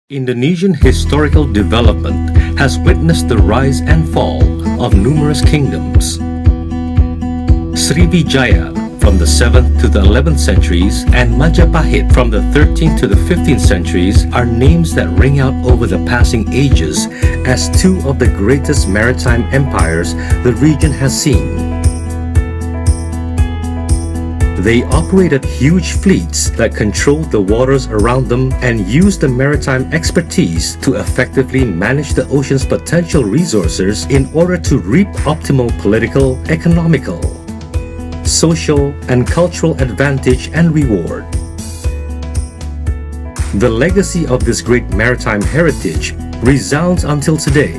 Indonesian historical development has witnessed the rise and fall of numerous kingdoms. Srivijaya from the 7th to the 11th centuries and Majapahit from the 13th to the 15th centuries are names that ring out over the passing ages as two of the greatest maritime empires the region has seen. They operated huge fleets that controlled the waters around them and used the maritime expertise to effectively manage the ocean's potential resources in order to reap optimal political, economical, social, and cultural advantage and reward. The legacy of this great maritime heritage resounds until today.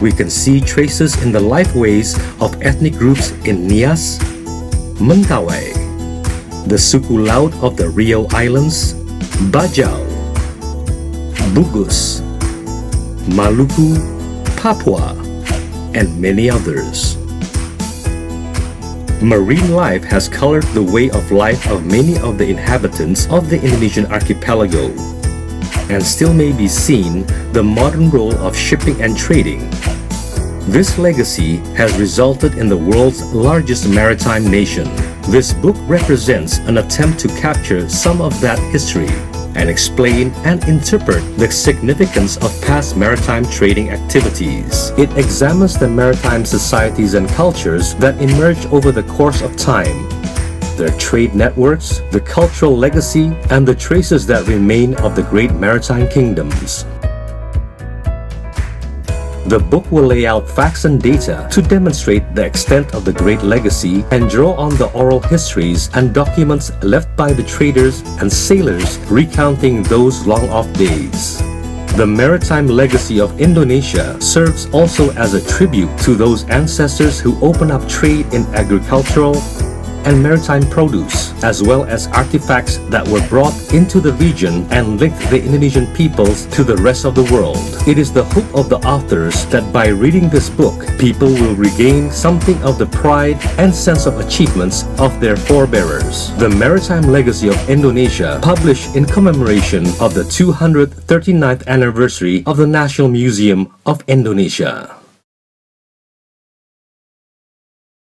We can see traces in the lifeways of ethnic groups in Nias, Mentawai, the Suku Laut of the Riau Islands, Bajau, Bugus, Maluku, Papua, and many others. Marine life has colored the way of life of many of the inhabitants of the Indonesian Archipelago, and still may be seen the modern role of shipping and trading. This legacy has resulted in the world's largest maritime nation. This book represents an attempt to capture some of that history and explain and interpret the significance of past maritime trading activities. It examines the maritime societies and cultures that emerged over the course of time, their trade networks, the cultural legacy, and the traces that remain of the great maritime kingdoms. The book will lay out facts and data to demonstrate the extent of the great legacy and draw on the oral histories and documents left by the traders and sailors recounting those long-off days. The maritime legacy of Indonesia serves also as a tribute to those ancestors who opened up trade in agricultural and maritime produce, as well as artifacts that were brought into the region and linked the Indonesian peoples to the rest of the world. It is the hope of the authors that by reading this book, people will regain something of the pride and sense of achievements of their forebearers. The Maritime Legacy of Indonesia, published in commemoration of the 239th anniversary of the National Museum of Indonesia.